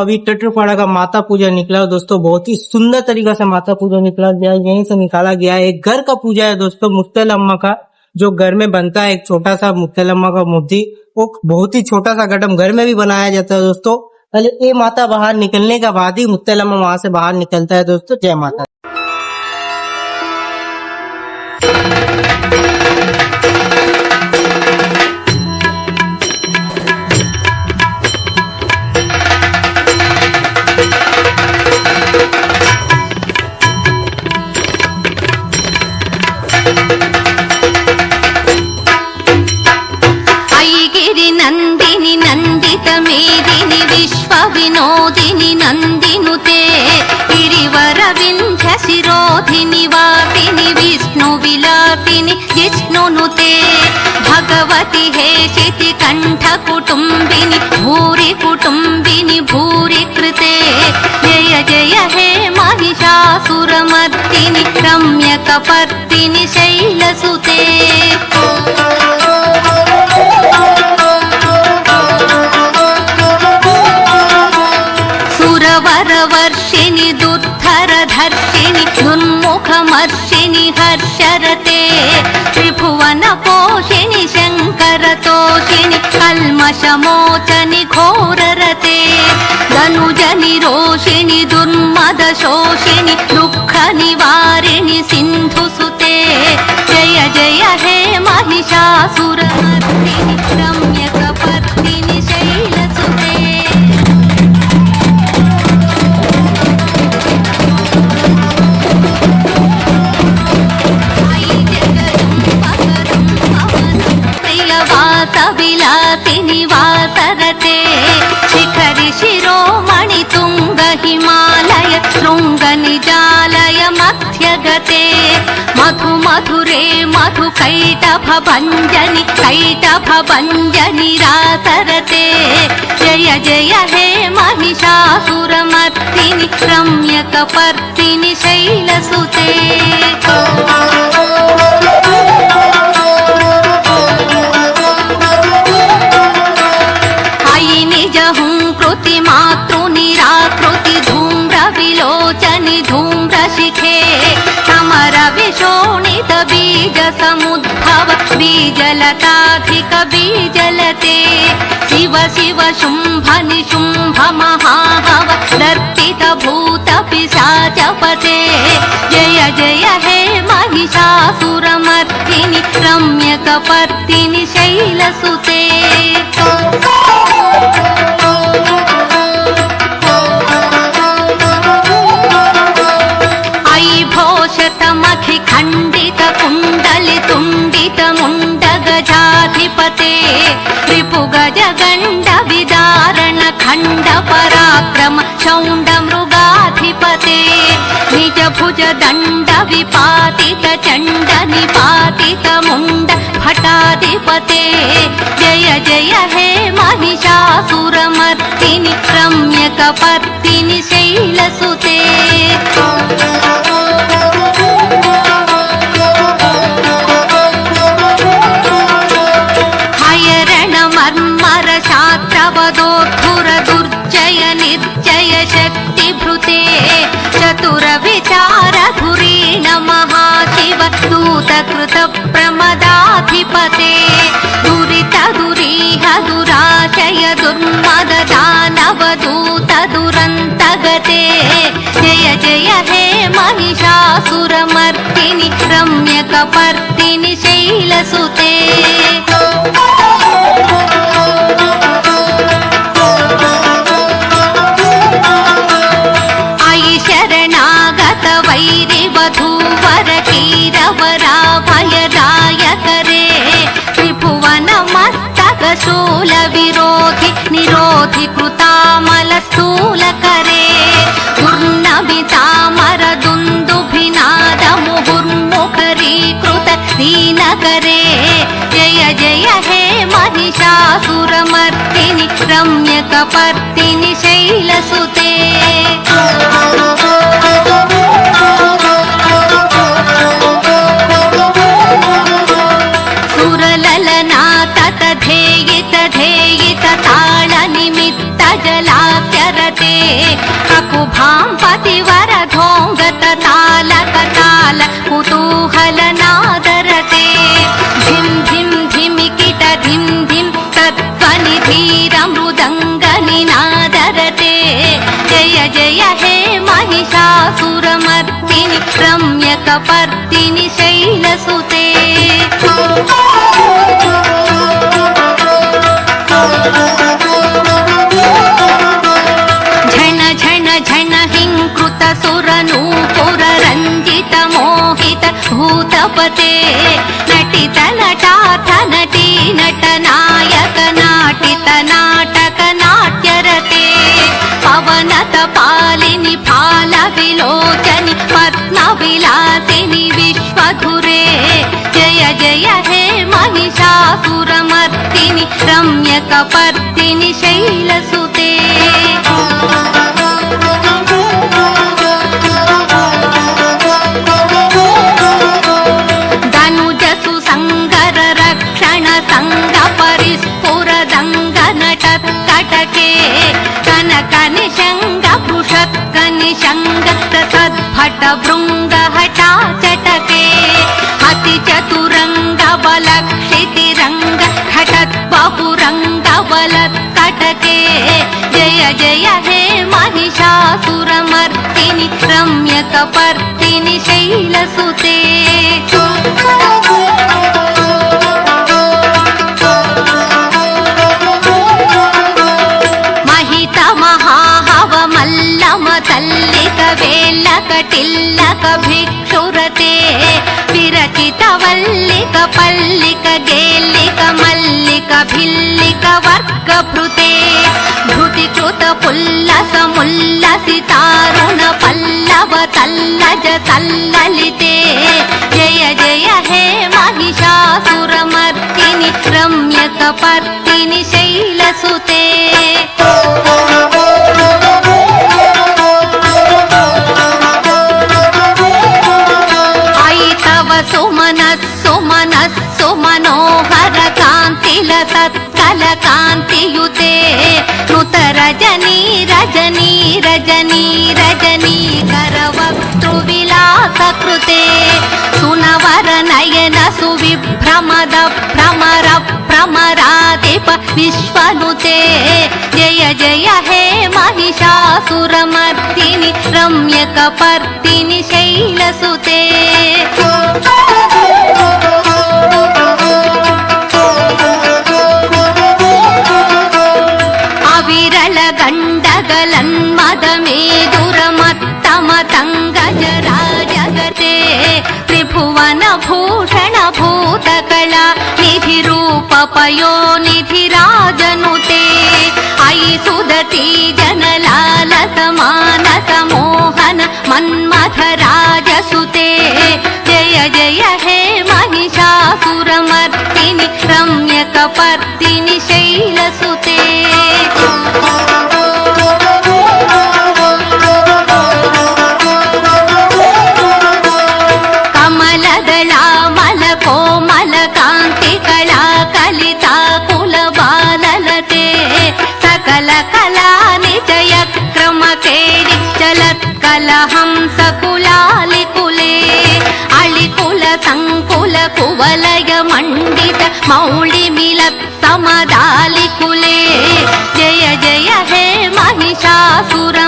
अभी टटरपाड़ा का माता पूजा निकला दोस्तों, बहुत ही सुंदर तरीका से माता पूजा निकला गया, यहीं से निकाला गया है। एक घर का पूजा है दोस्तों, मुत्तल अम्मा का, जो घर में बनता है एक छोटा सा मुत्तल अम्मा का मूर्ति, वो बहुत ही छोटा सा गटम घर में भी बनाया जाता है दोस्तों। पहले ये माता बाहर निकलने के बाद ही मुत्तल अम्मा वहां से बाहर निकलता है दोस्तों। जय माता। नंदिनी नंदित मेदिनी विश्व विनोदिनी नंदिनुते गिरिवर विंध्य शिरोधिनी वापिनी विष्णु विलापिनी जिष्णुनुते भगवती हेशिति कंठ कुटुंबिनी भूरि कुटुंबिनी भूरि कृते जय जय हे महिषासुरमर्दिनी रम्यकपर्दिनी शैलसुते। वरवर्षिणि दुर्धर धर्षिणि दुर्मुखमर्षिणि हर्षरते त्रिभुवन पोषिणि शंकर तोषिणि कल्मषमोचनि घोररते धनुजनि रोषिणि दुर्मद शोषिणि दुःख निवारिणि सिन्धुसुते जय जय हे महिषासुरमर्दिनि रम्यकपर्दिनि शैलसुते। विलासिनि वासरते शिखरि शिरोमणि तुंग हिमालय शृंग निजालय मध्यगते मधु मधुरे मधु कैटभ भंजनि कैटभ भंजनि रासरते जय जय हे महिषासुरमर्दिनि रम्यकपर्दिनि शैलसुते। मातृनिराकृति धूम्र विलोचनि धूम्र शिखे समर विशोणित बीज समुद्भव बीजलताधिक बीजलते शिव शिव शुंभ निशुंभ महाहव दर्पित भूत पिशाचपते जय जय हे महिषासुरमर्दिनि रम्यकपर्दिनि शैलसुते। घोषतमखि खंडित कुंडलि तुंडित मुंड गजाधिपते रिपुगज गंड विदारण खंड पराक्रम शौंड मृगाधिपते निज भुज दंड विपातित चंड निपातित मुंड भटाधिपते जय जय हे महिषासुरमर्दिनि रम्यकपर्दिनि शैलसुते। शात्रवदोद्धुर दुर्जय निर्जय शक्तिभृते चतुर विचार धुरीण महाशिव दूतकृत प्रमदाधिपते दुरित दुरीह दुराशय दुर्मद दानव दूत दुरन्तगते जय जय हे महिषासुरमर्दिनि रम्यकपर्दिनि शैलसुते। वैरि वधूवर कीरवराभयदायकरे त्रिभुवन मस्तक शूल विरोधि निरोधि कृतामल स्थूल करे पूर्णमितामर दुन्दुभिनाद मुहुर्मुखरीकृत दीनकरे जय जय हे महिषासुरमर्दिनि रम्यकपर्दिनि शैलसुते। ध्येयित ध्येयित ताल निमित्त जलाप्यरते पतिवर धोंगत तालक ताल कुतूहल नादरते धिम धिम धिमिकिट धिम धिम तत्त्वनि धीर मृदंग निनादरते जय जय हे महिषासुरमर्दिनि रम्यकपर्दिनि शैलसुते झण झण झण हिंकृत सुरनूपुर रंजित मोहित भूतपते नटित नटाथ नटी नट नायक नाटित नाटक नाट्यरते पवनत पालिनि फाल विलोचनि पद्म विलासिनि विश्वधुरे जय जय हे महिषासुरमर्दिनि रम्यकपर्दिनि शैलसुते धनुजसु संगर रक्षण संग परिस्फुर दंग नटत कटके कनक निशंग पृषत्क निशंग तद्भट भृंग हटा चटके अति चतुरंग बलक्षितिरंग घटत बहुरंग बलत कटके जय जय हे महिषासुरमर्दिनि रम्यकपर्दिनि शैलसुते महित महाहव मल्लम तल्लिक वेल्लक टिल्लक भिक्षुरते विरचित वल्लिक पल्लिक गेल्लिक मल्लिक भिल्लिक वर्गभृते भृतिकृत पुल्लस मुल्लसितारुण पल्लव तल्लज तल्ललिते जय जय हे महिषासुरमर्दिनि रम्यकपर्दिनि शैलसुते सुमनस्सु मनोहर कांतिल तत्कल कांतियुते नुत रजनी रजनी रजनी रजनी करवक्तृविलास कृते सुनवर नयन सुविभ्रमद भ्रमर भ्रमराधिप विश्वनुते जय जय हे महिषासुरमर्दिनि रम्यकपर्दिनि शैलसुते अविरल गंडगलन्मद मेदुरमत्तमतंगजरा जगते त्रिभुवन भूषण भूतकला निधिरूप पयोनिधिराजनुते अयि सुदती जनलालस मानस मोहन मन्मथराजसुते जय जय हे महिषासुरमर्दिनि रम्यकपर्दिनि शैलसुते कमलदलामल कोमल कांतिकला कलिता कुलबाललते सकल कला निजय क्रम केळि चलत्कलहंस कुलालिकुले अलिकुल संकुल कुवलय मंडित मौळि मिलत् समदालिकुले जय जय हे महिषासुर